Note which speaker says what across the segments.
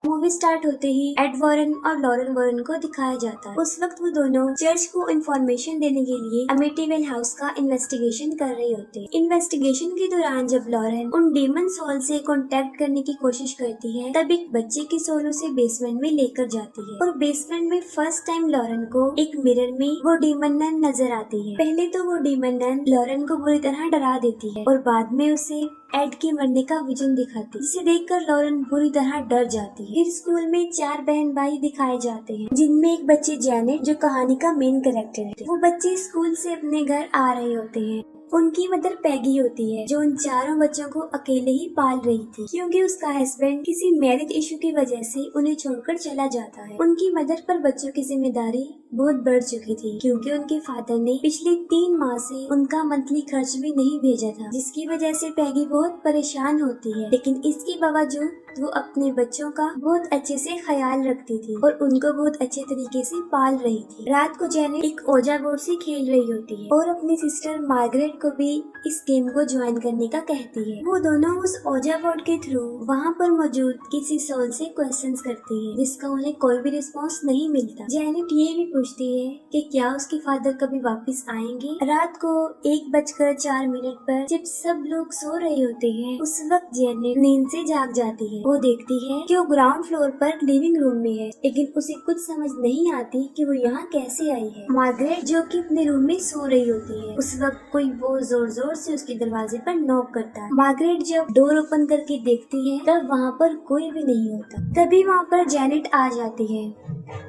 Speaker 1: Movie start होते ही add Warren और Lauren Warren को दिखाया जाता है। उस वक्त वो दोनों चर्च को इन्फॉर्मेशन देने के लिए अमिटीवेल हाउस का इन्वेस्टिगेशन कर रहे होते हैं। इन्वेस्टिगेशन के दौरान जब लॉरेन उन डीमन सोल से कांटेक्ट करने की कोशिश करती है, तब एक बच्चे की सोल उसे बेसमेंट में लेकर जाती है और बेसमेंट में फर्स्ट टाइम लॉरेन को एक मिरर में वो डीमन नन नजर आती है। पहले तो वो डीमन नन लॉरेन को बुरी तरह डरा देती है और बाद में उसे एड के मरने का विजन दिखाती है, जिसे देखकर लॉरेन बुरी तरह डर जाती है। फिर स्कूल में 4 बहन भाई दिखाए जाते हैं, जिनमें एक बच्ची जेनेट जो कहानी का मेन कैरेक्टर है। वो बच्चे स्कूल से अपने घर आ रहे होते हैं। उनकी मदर पैगी होती है, जो उन चारों बच्चों को अकेले ही पाल रही थी, क्योंकि उसका हस्बैंड किसी मैरिज इशू की वजह से उन्हें छोड़कर चला जाता है। उनकी मदर पर बच्चों की जिम्मेदारी बहुत बढ़ चुकी थी, क्योंकि उनके फादर ने पिछले 3 माह से उनका मंथली खर्च भी नहीं भेजा था, जिसकी वजह से पैगी बहुत परेशान होती है। लेकिन इसके बावजूद वो अपने बच्चों का बहुत अच्छे से ख्याल रखती थी और उनको बहुत अच्छे तरीके से पाल रही थी। रात को जेनेट एक ओजा बोर्ड से खेल रही होती है और अपनी सिस्टर मार्गरेट को भी इस गेम को ज्वाइन करने का कहती है। वो दोनों उस ओजा बोर्ड के थ्रू वहाँ पर मौजूद किसी सोल से क्वेश्चंस करती है, जिसका उन्हें कोई भी रिस्पॉन्स नहीं मिलता। जेनेट ये भी पूछती है कि क्या उसके फादर कभी वापस आएंगे। रात को 1:04 पर जब सब लोग सो रहे होते हैं, उस वक्त जेनेट नींद से जाग जाती है। वो देखती है कि वो ग्राउंड फ्लोर पर लिविंग रूम में है, लेकिन उसे कुछ समझ नहीं आती कि वो यहाँ कैसे आई है। मार्गरेट जो कि अपने रूम में सो रही होती है, उस वक्त कोई बहुत जोर जोर से उसके दरवाजे पर नॉक करता है। मार्गरेट जब डोर ओपन करके देखती है, तब वहाँ पर कोई भी नहीं होता। तभी वहाँ पर जेनेट आ जाती है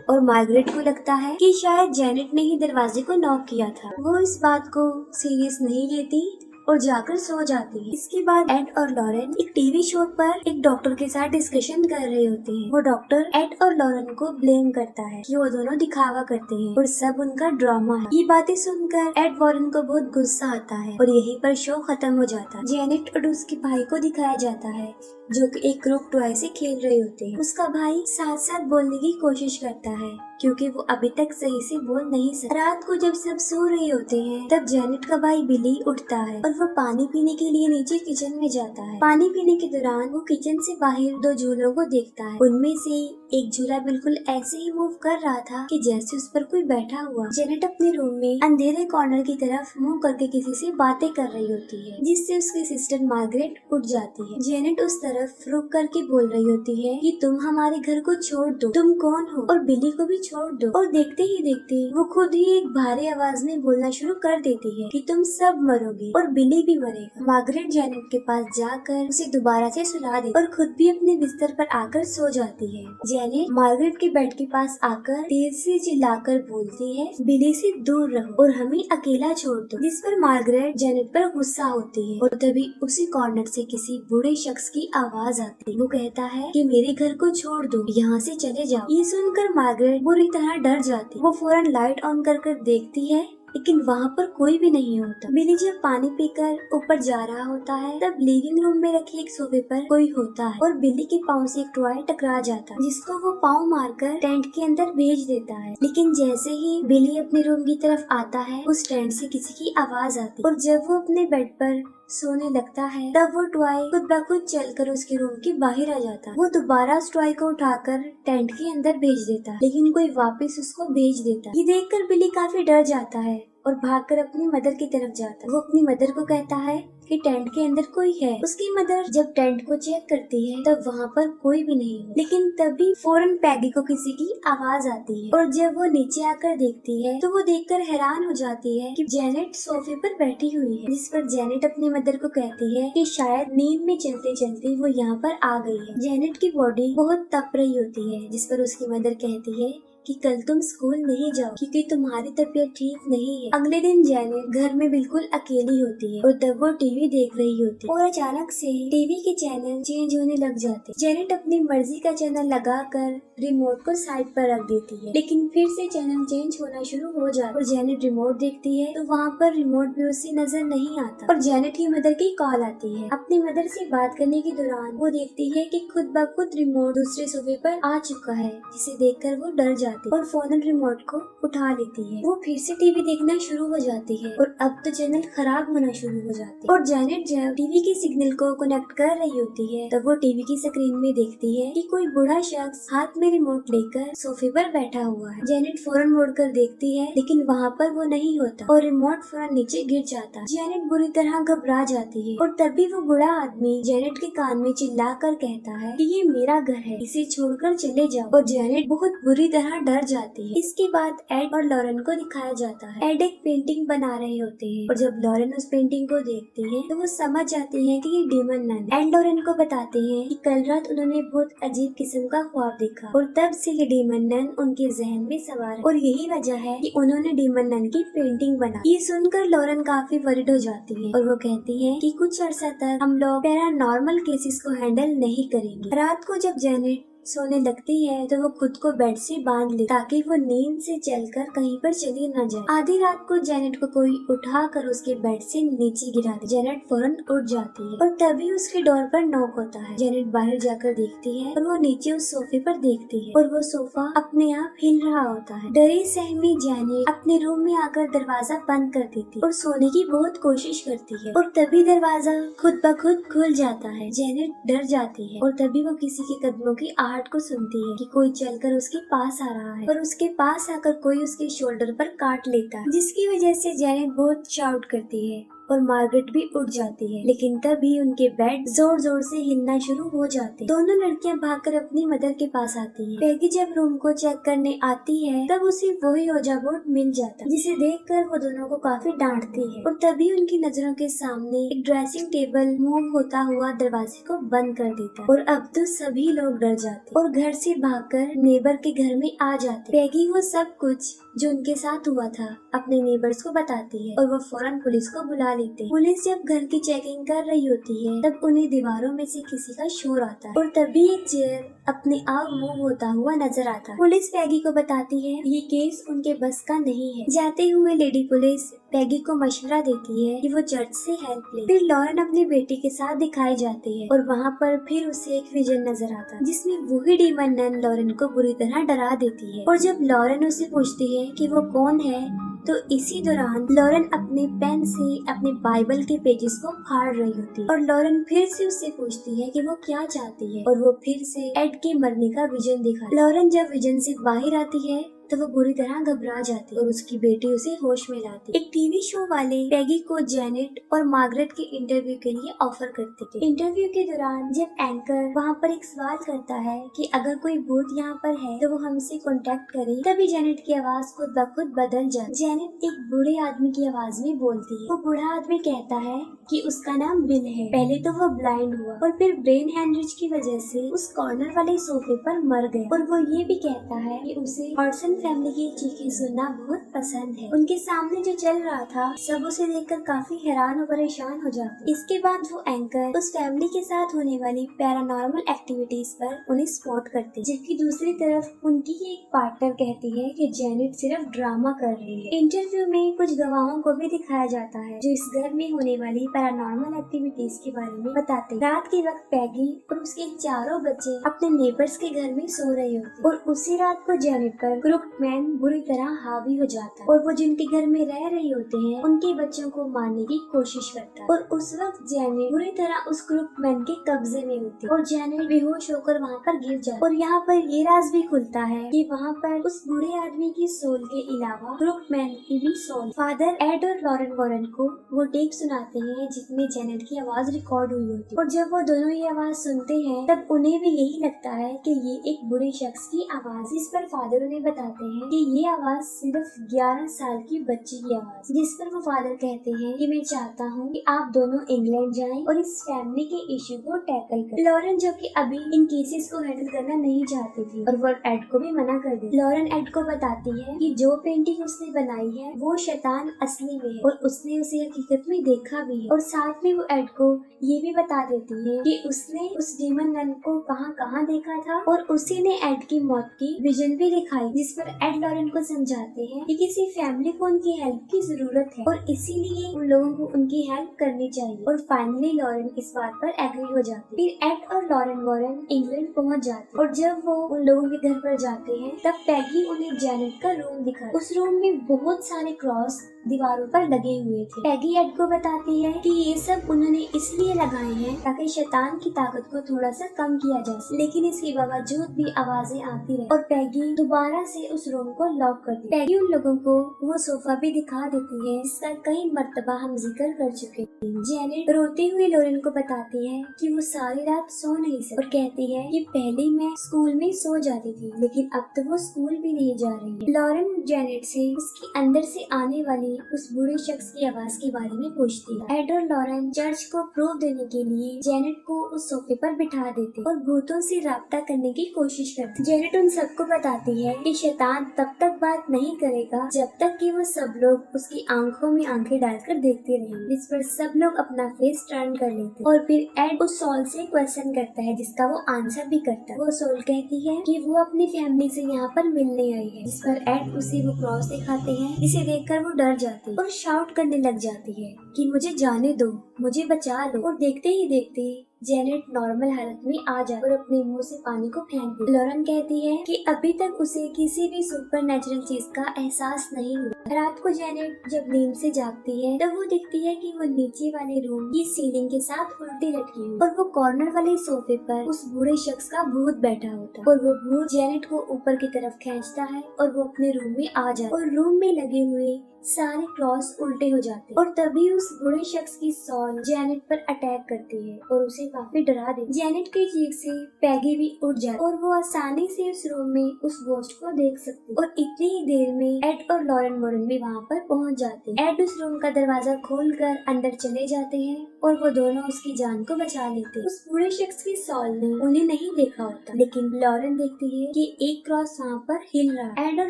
Speaker 1: और मार्गरेट को लगता है कि शायद जेनेट ने ही दरवाजे को नॉक किया था। वो इस बात को सीरियस नहीं लेती और जाकर सो जाती है। इसके बाद एड और लॉरेन एक टीवी शो पर एक डॉक्टर के साथ डिस्कशन कर रहे होते हैं। वो डॉक्टर एड और लॉरेन को ब्लेम करता है कि वो दोनों दिखावा करते हैं और सब उनका ड्रामा है। ये बातें सुनकर एड वॉरेन को बहुत गुस्सा आता है और यहीं पर शो खत्म हो जाता है। जेनेट और उसके भाई को दिखाया जाता है, जो कि एक ग्रुप टॉय से खेल रहे होते हैं। उसका भाई साथ साथ बोलने की कोशिश करता है, क्योंकि वो अभी तक सही से बोल नहीं सकता। रात को जब सब सो रहे होते हैं, तब जेनेट का भाई बिली उठता है और वो पानी पीने के लिए नीचे किचन में जाता है। पानी पीने के दौरान वो किचन से बाहर 2 झूलों को देखता है। उनमें से एक झूला बिल्कुल ऐसे ही मूव कर रहा था कि जैसे उस पर कोई बैठा हुआ। जेनेट अपने रूम में अंधेरे कॉर्नर की तरफ मुंह करके किसी से बातें कर रही होती है, जिससे उसकी सिस्टर मार्गरेट उठ जाती है। जेनेट उस तरफ रुक करके बोल रही होती है कि तुम हमारे घर को छोड़ दो, तुम कौन हो, और बिली को भी छोड़ दो। और देखते ही देखते वो खुद ही एक भारी आवाज में बोलना शुरू कर देती है कि तुम सब मरोगे और बिली भी मरेगा। मार्गरेट जेनेट के पास जाकर उसे दोबारा से सुला देती और खुद भी अपने बिस्तर पर आकर सो जाती है। जेनेट मार्गरेट के बेड के पास आकर तेज से चिल्लाकर बोलती है, बिली से दूर रहो और हमें अकेला छोड़ दो, जिस पर मार्गरेट जेनेट पर गुस्सा होती है। और तभी उसी कॉर्नर से किसी बूढ़े शख्स की आवाज आती है। वो कहता है कि मेरे घर को छोड़ दो, यहाँ से चले जाओ। ये सुनकर मार्गरेट बुरी तरह डर जाती। वो फौरन लाइट ऑन कर देखती है, लेकिन वहाँ पर कोई भी नहीं होता। बिली जब पानी पीकर ऊपर जा रहा होता है, तब लिविंग रूम में रखे एक सोफे पर कोई होता है और बिली के पाँव से एक टॉय टकरा जाता है, जिसको वो पाँव मारकर टेंट के अंदर भेज देता है। लेकिन जैसे ही बिली अपने रूम की तरफ आता है, उस टेंट से किसी की आवाज आती है और जब वो अपने बेड पर सोने लगता है, तब वो टॉय खुद ब खुद चलकर उसके रूम के बाहर आ जाता है। वो दोबारा उस टॉय को उठाकर टेंट के अंदर भेज देता है, लेकिन कोई वापस उसको भेज देता है। ये देखकर बिली काफी डर जाता है और भागकर अपनी मदर की तरफ जाता है। वो अपनी मदर को कहता है कि टेंट के अंदर कोई है। उसकी मदर जब टेंट को चेक करती है, तब वहाँ पर कोई भी नहीं है। लेकिन तभी फौरन पैगी को किसी की आवाज आती है और जब वो नीचे आकर देखती है, तो वो देखकर हैरान हो जाती है कि जेनेट सोफे पर बैठी हुई है, जिस पर जेनेट अपनी मदर को कहती है कि शायद नींद में चलते चलते वो यहाँ पर आ गई है। जेनेट की बॉडी बहुत तप रही होती है, जिस पर उसकी मदर कहती है कि कल तुम स्कूल नहीं जाओ क्योंकि तुम्हारी तबीयत ठीक नहीं है। अगले दिन जेनेट घर में बिल्कुल अकेली होती है और तब वो टीवी देख रही होती है और अचानक से टीवी के चैनल चेंज होने लग जाते। जेनेट अपनी मर्जी का चैनल लगाकर रिमोट को साइड पर रख देती है, लेकिन फिर से चैनल चेंज होना शुरू हो जाता है और जेनेट रिमोट देखती है तो वहाँ पर रिमोट भी उसे नजर नहीं आता और जेनेट की मदर की कॉल आती है। अपनी मदर से बात करने के दौरान वो देखती है कि खुद ब खुद रिमोट दूसरे सोफे पर आ चुका है, जिसे देखकर वो डर जाती है। जाती है और फौरन रिमोट को उठा लेती है। वो फिर से टीवी देखना शुरू हो जाती है और अब तो चैनल खराब होना शुरू हो जाती है। और जेनेट जब टीवी के सिग्नल को कनेक्ट कर रही होती है तब वो टीवी की स्क्रीन में देखती है कि कोई बूढ़ा शख्स हाथ में रिमोट लेकर सोफे पर बैठा हुआ है। जेनेट फौरन मुड़कर देखती है लेकिन वहाँ पर वो नहीं होता और रिमोट फौरन नीचे गिर जाता है। जेनेट बुरी तरह घबरा जाती है और तभी वो बूढ़ा आदमी जेनेट के कान में चिल्ला कर कहता है कि ये मेरा घर है, इसे छोड़कर चले जाओ। और जेनेट बहुत बुरी तरह डर जाती है। इसके बाद एड और लॉरेन को दिखाया जाता है। एड एक पेंटिंग बना रहे होते हैं और जब लॉरेन उस पेंटिंग को देखती है तो वो समझ जाती है कि ये डेमन नन। एड लॉरेन को बताते हैं कि कल रात उन्होंने बहुत अजीब किस्म का ख्वाब देखा और तब से ये डेमन नन उनके जहन में सवार है और यही वजह है कि उन्होंने डेमन नन की पेंटिंग बनाई। ये सुनकर लॉरेन काफी वरिड हो जाती है और वो कहती है कि कुछ अर्सा तक हम लोग पैरानॉर्मल केसेस को हैंडल नहीं करेंगे। रात को जब जेनेट सोने लगती है तो वो खुद को बेड से बांध ले ताकि वो नींद से चलकर कहीं पर चली न जाए। आधी रात को जेनेट को कोई उठाकर उसके बेड से नीचे गिरा दे। जेनेट फौरन उठ जाती है और तभी उसके डोर पर नॉक होता है। जेनेट बाहर जाकर देखती है और वो नीचे उस सोफे पर देखती है और वो सोफा अपने आप हिल रहा होता है। डरी सहमी जेनेट अपने रूम में आकर दरवाजा बंद कर देती और सोने की बहुत कोशिश करती है और तभी दरवाजा खुद ब खुद खुल जाता है। जेनेट डर जाती है और तभी वो किसी के कदमों की आहट को सुनती है कि कोई चलकर उसके पास आ रहा है और उसके पास आकर कोई उसके शोल्डर पर काट लेता है, जिसकी वजह से जेनेट बहुत शाउट करती है और मार्गरेट भी उठ जाती है। लेकिन तभी उनके बेड जोर जोर से हिलना शुरू हो जाते हैं। दोनों लड़कियां भागकर अपनी मदर के पास आती हैं। पैगी जब रूम को चेक करने आती है तब उसे वही ओजा बोर्ड मिल जाता है, जिसे देखकर वो दोनों को काफी डांटती है और तभी उनकी नजरों के सामने एक ड्रेसिंग टेबल मूव होता हुआ दरवाजे को बंद कर देता है और अब तो सभी लोग डर जाते और घर से भागकर नेबर के घर में आ जाते। पैगी वो सब कुछ जो उनके साथ हुआ था अपने नेबर्स को बताती है और वो फौरन पुलिस को बुला लेते हैं। पुलिस जब घर की चेकिंग कर रही होती है तब उन्हें दीवारों में से किसी का शोर आता है और तभी एक चेयर अपने आप मूव होता हुआ नजर आता है। पुलिस पैगी को बताती है ये केस उनके बस का नहीं है। जाते हुए लेडी पुलिस पैगी को मशवरा देती है कि वो चर्च से हेल्प ले। फिर लॉरेन अपनी बेटी के साथ दिखाई जाती है और वहाँ पर फिर उसे एक विजन नजर आता है जिसमें वही डेमन नन लॉरेन को बुरी तरह डरा देती है और जब लॉरेन उसे पूछती है कि वो कौन है तो इसी दौरान लॉरेन अपने पेन से अपने बाइबल के पेजेस को फाड़ रही होती है और लॉरेन फिर से उससे पूछती है कि वो क्या चाहती है और वो फिर से एड के मरने का विजन दिखा। लॉरेन जब विजन से बाहर आती है तो वो बुरी तरह घबरा जाती है और उसकी बेटी उसे होश में लाती। एक टीवी शो वाले पैगी को जेनेट और मार्गरेट के इंटरव्यू के लिए ऑफर करते थे। इंटरव्यू के दौरान जब एंकर वहाँ पर एक सवाल करता है कि अगर कोई भूत यहाँ पर है तो वो हमसे कांटेक्ट करे, तभी जेनेट की आवाज खुद ब खुद बदल जाती। जेनेट एक बूढ़े आदमी की आवाज में बोलती है। वो बूढ़ा आदमी कहता है कि उसका नाम बिल है। पहले तो वो ब्लाइंड हुआ और फिर ब्रेन हैमरेज की वजह से उस कॉर्नर वाले सोफे पर मर गए और वो ये भी कहता है कि उसे हॉटसन फैमिली की चीखें सुनना बहुत पसंद है। उनके सामने जो चल रहा था सब उसे देखकर काफी हैरान और परेशान हो जाते। इसके बाद वो एंकर उस फैमिली के साथ होने वाली पैरानॉर्मल एक्टिविटीज पर उन्हें स्पॉट करते, जबकि दूसरी तरफ उनकी ही एक पार्टनर कहती है कि जेनेट सिर्फ ड्रामा कर रही है। इंटरव्यू में कुछ गवाहों को भी दिखाया जाता है जो इस घर में होने वाली पैरानॉर्मल एक्टिविटीज के बारे में बताते। रात के वक्त पैगी और उसके चारों बच्चे अपने नेबर्स के घर में सो रहे होते और उसी रात को जेनेट पर क्रुकमैन बुरी तरह हावी हो जाता है और वो जिनके घर में रह रहे होते हैं उनके बच्चों को मारने की कोशिश करता है और उस वक्त जेनेट बुरी तरह उस क्रुकमैन के कब्जे में होती है और जेनेट बेहोश होकर वहाँ पर गिर जाती है। और यहाँ पर ये राज भी खुलता है कि वहाँ पर उस बूढ़े आदमी की सोल के अलावा क्रुकमैन की भी सोल फादर एड और लॉरेन वॉरेन को वो टेप सुनाते हैं जिसमें जेनेट की आवाज रिकॉर्ड हुई होती है और जब वो दोनों ये आवाज सुनते हैं तब उन्हें भी यही लगता है कि ये एक बुरे शख्स की आवाज। इस पर फादर उन्हें बताते हैं कि ये आवाज सिर्फ 11 साल की बच्ची की आवाज। जिस पर वो फादर कहते हैं कि मैं चाहता हूँ कि आप दोनों इंग्लैंड जाएं और इस फैमिली के इश्यू को टैकल करें। लॉरेन जो कि अभी इन केसेस को हैंडल करना नहीं चाहती थी और वो एड को भी मना कर दी। लॉरेन एड को बताती है कि जो पेंटिंग उसने बनाई है वो शैतान असली में है और उसने उसे हकीकत में देखा भी है और साथ में वो एड को ये भी बता देती है कि उसने उस डेमन नन को कहाँ कहाँ देखा था और उसी ने एड की मौत की विजन भी दिखाई। जिस पर पर एड लॉरेन को समझाते हैं कि किसी फैमिली को उनकी हेल्प की जरूरत है और इसीलिए उन लोगों को उनकी हेल्प करनी चाहिए। और फाइनली लॉरेन इस बात पर एग्री हो जाती है। फिर एड और लॉरेन वॉरेन इंग्लैंड पहुंच जाते हैं और जब वो उन लोगों के घर पर जाते हैं तब पैगी उन्हें जेनेट का रूम दिखाती। उस रूम में बहुत सारे क्रॉस दीवारों पर लगे हुए थे। पैगी एड को बताती है कि ये सब उन्होंने इसलिए लगाए हैं ताकि शैतान की ताकत को थोड़ा सा कम किया जा सके, लेकिन इसके बावजूद भी आवाजें आती रही और पैगी दोबारा से उस रूम को लॉक कर दी। पैगी उन लोगों को वो सोफा भी दिखा देती है जिसका कई मर्तबा हम जिक्र कर चुके हैं। जेनेट रोते हुए लॉरेन को बताती है कि वो सारी रात सो नहीं सकी और कहती है कि पहले मैं स्कूल में सो जाती थी लेकिन अब तो वो स्कूल भी नहीं जा रही है। लॉरेन जेनेट से उसके अंदर से आने वाली उस बूढ़े शख्स की आवाज के बारे में पूछती है। एड और लॉरेन चर्च को प्रूफ देने के लिए जेनेट को उस सोफे पर बिठा देते और भूतों से राब्ता करने की कोशिश करते। जेनेट उन सबको बताती है कि शैतान तब तक बात नहीं करेगा जब तक कि वो सब लोग उसकी आंखों में आंखें डालकर देखते रहेंगे, जिस पर सब लोग अपना फेस टर्न कर लेते और फिर एड उस सोल से क्वेश्चन करता है जिसका वो आंसर भी करता है। वो सोल कहती है कि वो अपनी फैमिली से यहाँ पर मिलने आई है, जिस पर एड उसे वो क्रॉस दिखाते हैं जिसे देखकर वो डर जाती है और शाउट करने लग जाती है कि मुझे जाने दो, मुझे बचा लो। और देखते ही देखते जेनेट नॉर्मल हालत में आ जाती और अपने मुंह से पानी को फेंक देती। लॉरेन कहती है कि अभी तक उसे किसी भी सुपर नेचुरल चीज का एहसास नहीं हुआ। रात को जेनेट जब नींद से जागती है तब वो देखती है कि वो नीचे वाले रूम की सीलिंग के साथ उल्टी लटकी हुई और वो कॉर्नर वाले सोफे पर उस बूढ़े शख्स का भूत बैठा होता है और वो भूत जेनेट को ऊपर की तरफ खींचता है और वो अपने रूम में आ जाता है और रूम में लगे हुए सारे क्रॉस उल्टे हो जाते और तभी उस बूढ़े शख्स की सॉल जेनेट पर अटैक करती है और उसे काफी डरा देती। जेनेट की चीख से पैगी भी उठ जाती और वो आसानी से उस रूम में उस गोश्त को देख सकती और इतनी ही देर में एड और लॉरेन वॉरेन भी वहाँ पर पहुँच जाते हैं। एड उस रूम का दरवाजा खोलकर अंदर चले जाते हैं और वो दोनों उसकी जान को बचा लेते हैं। उस बूढ़े शख्स की सॉल ने उन्हें नहीं देखा होता, लेकिन लॉरेन देखती है कि एक क्रॉस वहाँ पर हिल रहा है। एड और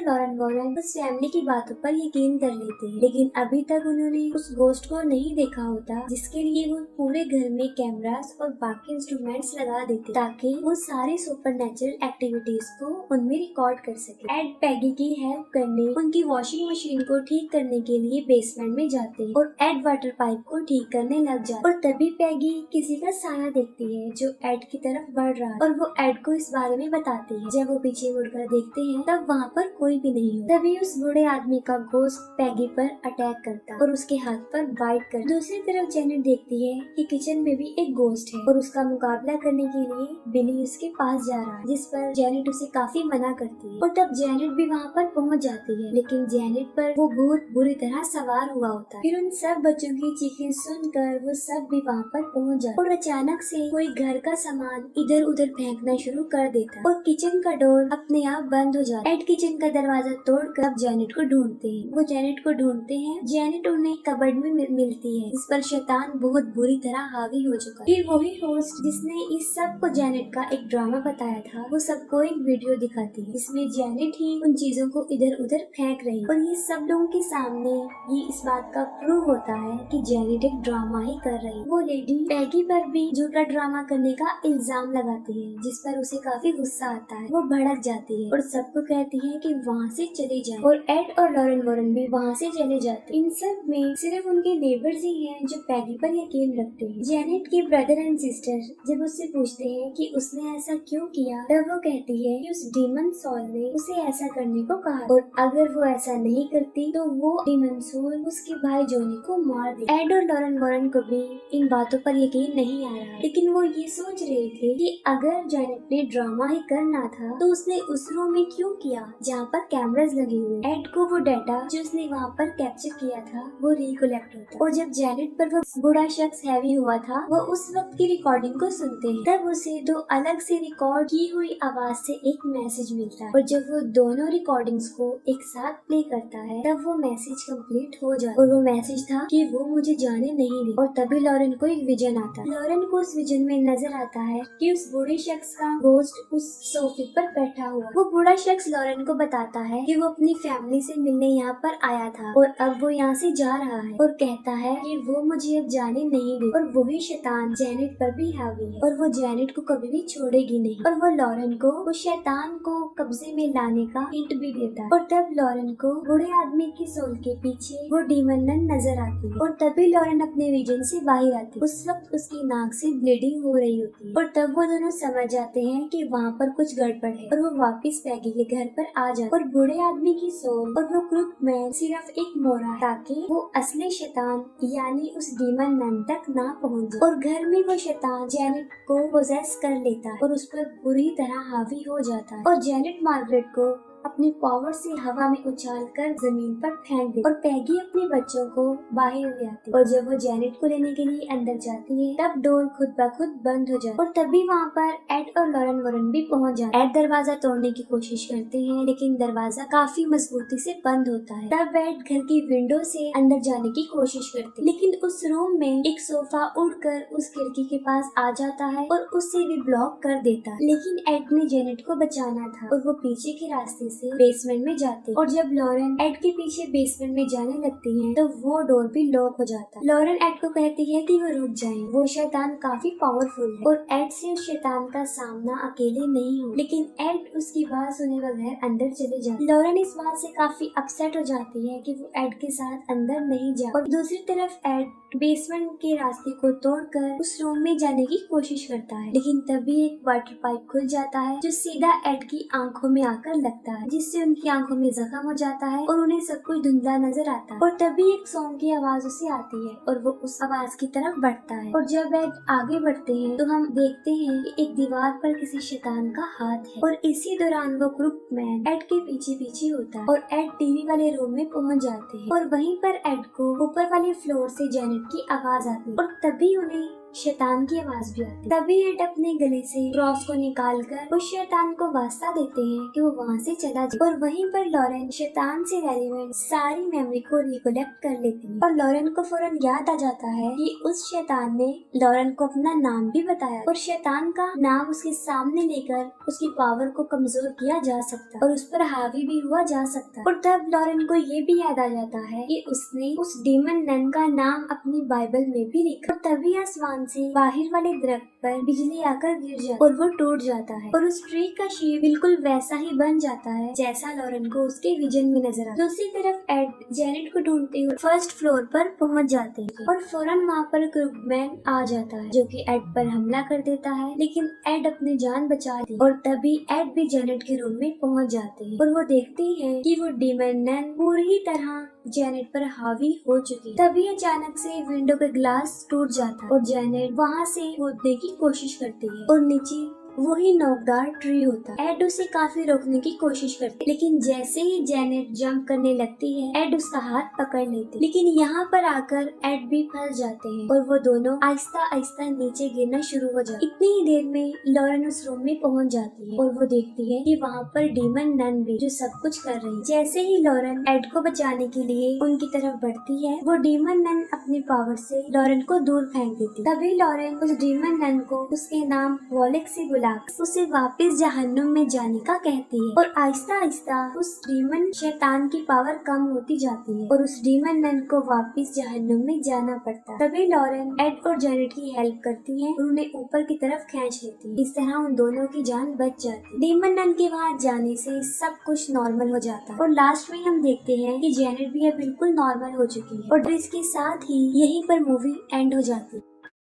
Speaker 1: लॉरेन वॉरेन उस फैमिली की बातों पर यकीन कर लेते हैं, लेकिन अभी तक उन्होंने उस गोश्त को नहीं देखा होता, जिसके लिए वो पूरे घर में कैमरास और बाकी इंस्ट्रूमेंट्स लगा देते ताकि वो सारी सुपरनैचुरल एक्टिविटीज को उनमें रिकॉर्ड कर सके। एड पैगी की हेल्प करने उनकी वॉशिंग मशीन को ठीक करने के लिए बेसमेंट में जाते हैं और एड वाटर पाइप को ठीक करने लग जाते और तभी पैगी किसी का साया देखती है जो एड की तरफ बढ़ रहा है और वो एड को इस बारे में बताती है। जब वो पीछे मुड़कर देखते हैं तब वहाँ पर कोई भी नहीं हो। तभी उस बूढ़े आदमी का गोश्त पैगी पर अटैक करता और उसके हाथ पर बाइट कर। दूसरी तरफ जेनेट देखती है कि किचन में भी एक गोश्त है और उसका मुकाबला करने के लिए बिली उसके पास जा रहा है, जिस पर जेनेट उसे काफी मना करती है और तब जेनेट भी वहाँ पर पहुँच जाती है, लेकिन जेनेट पर वो भूत बुरी तरह सवार हुआ होता है। फिर उन सब बच्चों की चीखें सुनकर वो सब भी वहाँ पर पहुँच जाते और अचानक से कोई घर का सामान इधर उधर फेंकना शुरू कर देता और किचन का डोर अपने आप बंद हो जाता है। एड किचन का दरवाजा तोड़कर जेनेट को ढूंढते हैं। वो जेनेट को ढूंढते हैं। जेनेट उन्हें कबर्ड में मिलती है, इस पर शैतान बहुत बुरी तरह हावी हो चुका है। फिर वही होस्ट जिसने इस सब को जेनेट का एक ड्रामा बताया था, वो सबको एक वीडियो दिखाती है जिसमें जेनेट ही उन चीजों को इधर उधर फेंक रही है और ये सब लोगों के सामने ये इस बात का प्रूव होता है कि जेनेट एक ड्रामा ही कर रही है। वो लेडी पैगी पर भी झूठा ड्रामा करने का इल्जाम लगाती है, जिस पर उसे काफी गुस्सा आता है। वो भड़क जाती है और सबको कहती है कि वहाँ से चले जाएं और एड और लॉरेन वॉरेन भी वहाँ से चले जाते। इन सब में सिर्फ उनके नेबर्स ही हैं जो पैगी पर यकीन रखते हैं। जेनेट के ब्रदर एंड सिस्टर जब उससे पूछते हैं कि उसने ऐसा क्यों किया, तब वो कहती है कि उस डीमन सोल ने उसे ऐसा करने को कहा और अगर वो ऐसा नहीं करती तो वो डीमन सोल उसके भाई जोनी को मार दे। एड और लॉरेन वॉरेन को भी इन बातों पर यकीन नहीं आ रहा, लेकिन वो ये सोच रहे थे कि अगर जेनेट ने ड्रामा ही करना था तो उसने उस रूम में क्यों किया जहाँ पर कैमरास लगे हुए। एड को वो डाटा जो उसने वहाँ पर कैप्चर किया था वो रिकलेक्ट होता और जब जेनेट पर वो बूढ़ा शख्स हैवी हुआ था वो उस वक्त की रिकॉर्डिंग को सुनते हैं, तब उसे दो अलग से रिकॉर्ड की हुई आवाज से एक मैसेज मिलता है और जब वो दोनों रिकॉर्डिंग्स को एक साथ प्ले करता है तब वो मैसेज कंप्लीट हो जाता है और वो मैसेज था कि वो मुझे जाने नहीं दे। और तभी लॉरेन को एक विजन आता है। लॉरेन को उस विजन में नजर आता है कि उस बूढ़े शख्स का गोश्त उस सोफे पर बैठा हुआ। वो बूढ़ा शख्स लॉरेन को बताता है कि वो अपनी फैमिली से मिलने यहाँ पर आया था और अब वो यहाँ से जा रहा है और कहता है कि वो मुझे अब जाने नहीं दे और वही शैतान जेनेट पर भी हावी है और वो जेनेट को कभी भी छोड़ेगी नहीं और वो लॉरेन को उस शैतान को कब्जे में लाने का हिंट भी देता है। और तब लॉरेन को बूढ़े आदमी की सोल के पीछे वो डीमन नन नजर आती है और तभी लॉरेन अपने विजन से बाहर आती है। उस वक्त उसकी नाक से ब्लीडिंग हो रही होती है और तब वो दोनों समझ जाते हैं कि वहाँ पर कुछ गड़बड़ है और वो वापस पैगी के घर पर आ जाते और बूढ़े आदमी की सोल और वो क्रूक मैन सिर्फ एक मोरा है ताकि वो असली शैतान यानी उस डीमन नन तक ना पहुँचे। और घर में वो शैतान जेनेट को पोजेस कर लेता है और उस पर बुरी तरह हावी हो जाता है और जेनेट मार्गरेट को अपने पावर से हवा में उछालकर जमीन पर फेंक देती और पैगी अपने बच्चों को बाहर ले आती और जब वो जेनेट को लेने के लिए अंदर जाती है तब डोर खुद ब खुद बंद हो जाती और तभी वहाँ पर एड और लॉरेन वॉरेन भी पहुँच जाते। एड दरवाजा तोड़ने की कोशिश करते हैं लेकिन दरवाजा काफी मजबूती से बंद होता है। तब एड घर की विंडो से अंदर जाने की कोशिश करती है लेकिन उस रूम में एक सोफा उड़कर उस खिड़की के पास आ जाता है और उसे भी ब्लॉक कर देता है। लेकिन एड ने जेनेट को बचाना था और वो पीछे के रास्ते से बेसमेंट में जाते और जब लॉरेन एड के पीछे बेसमेंट में जाने लगती है तो वो डोर भी लॉक हो जाता है। लॉरेन एड को कहती है कि वो रुक जाए, वो शैतान काफी पावरफुल है और एड से उस शैतान का सामना अकेले नहीं हो। लेकिन एड उसकी बात सुने बगैर अंदर चले जाती। लॉरेन इस बात से काफी अपसेट हो जाती है कि वो एड के साथ अंदर नहीं जा और दूसरी तरफ एड बेसमेंट के रास्ते को तोड़कर उस रूम में जाने की कोशिश करता है लेकिन तभी एक वाटर पाइप खुल जाता है जो सीधा एड की आंखों में आकर लगता है जिससे उनकी आंखों में जख्म हो जाता है और उन्हें सब कुछ धुंधला नजर आता है। और तभी एक सॉन्ग की आवाज उसे आती है और वो उस आवाज की तरफ बढ़ता है और जब एड आगे बढ़ते हैं तो हम देखते हैं कि एक दीवार पर किसी शैतान का हाथ है और इसी दौरान वो क्रूक मैन एड के पीछे पीछे होता है और एड टीवी वाले रूम में पहुंच जाते हैं और वहीं पर एड को ऊपर वाले फ्लोर से जेनेट की आवाज आती है और तभी उन्हें शैतान की आवाज भी आती है। तभी एड अपने गले से क्रॉस को निकालकर उस शैतान को वास्ता देते हैं कि वो वहाँ से चला जाए और वहीं पर लॉरेन शैतान से रेलेवेंट सारी मेमोरी को रिकलेक्ट कर लेती है और लॉरेन को फौरन याद आ जाता है कि उस शैतान ने लॉरेन को अपना नाम भी बताया और शैतान का नाम उसके सामने लेकर उसकी पावर को कमजोर किया जा सकता और उस पर हावी भी हुआ जा सकता। और तब लॉरेन को ये भी याद आ जाता है कि उसने उस डीमन नन का नाम अपनी बाइबल में भी लिखा। और तभी आसमान से बाहर वाले दरख्त पर बिजली आकर गिर जाती और वो टूट जाता है और उस ट्री का शेप बिल्कुल वैसा ही बन जाता है जैसा लॉरेन को उसके विजन में नजर आता। दूसरी तरफ एड जेनेट को ढूंढते हुए फर्स्ट फ्लोर पर पहुंच जाते हैं और फौरन वहाँ पर क्रूकमैन आ जाता है जो कि एड पर हमला कर देता है लेकिन एड अपनी जान बचा दी और तभी एड भी जेनेट के रूम में पहुंच जाते हैं और वो देखते हैं कि वो डीमन नन पूरी तरह जेनेट पर हावी हो चुकी है। तभी अचानक से विंडो का ग्लास टूट जाता है और जेनेट वहाँ से कूदने की कोशिश करती है और नीचे वही नोकदार ट्री होता है। एड उसे काफी रोकने की कोशिश करती है लेकिन जैसे ही जेनेट जंप करने लगती है एड उसका हाथ पकड़ लेती है लेकिन यहाँ पर आकर एड भी फंस जाते हैं और वो दोनों आहिस्ता आहिस्ता नीचे गिरना शुरू हो जाते। इतनी ही देर में लॉरेन उस रूम में पहुँच जाती है और वो देखती है कि वहाँ पर डीमन नन भी जो सब कुछ कर रही है। जैसे ही लॉरेन एड को बचाने के लिए उनकी तरफ बढ़ती है वो डीमन नन अपनी पावर से लॉरेन को दूर फेंक देती। तभी लॉरेन उस डीमन नन को उसके नाम वॉलेक से उसे वापस जहन्नुम में जाने का कहती है और आहिस्ता आहिस्ता उस डीमन शैतान की पावर कम होती जाती है और उस डीमन नन को वापस जहन्नुम में जाना पड़ता है। तभी लॉरेन एड और जेनेट की हेल्प करती है और उन्हें ऊपर की तरफ खींच लेती है। इस तरह उन दोनों की जान बच जाती है। डीमन नन के वहाँ जाने से सब कुछ नॉर्मल हो जाता है और लास्ट में हम देखते हैं कि जेनेट भी अब बिल्कुल नॉर्मल हो चुकी है और इसके साथ ही यहीं पर मूवी एंड हो जाती है।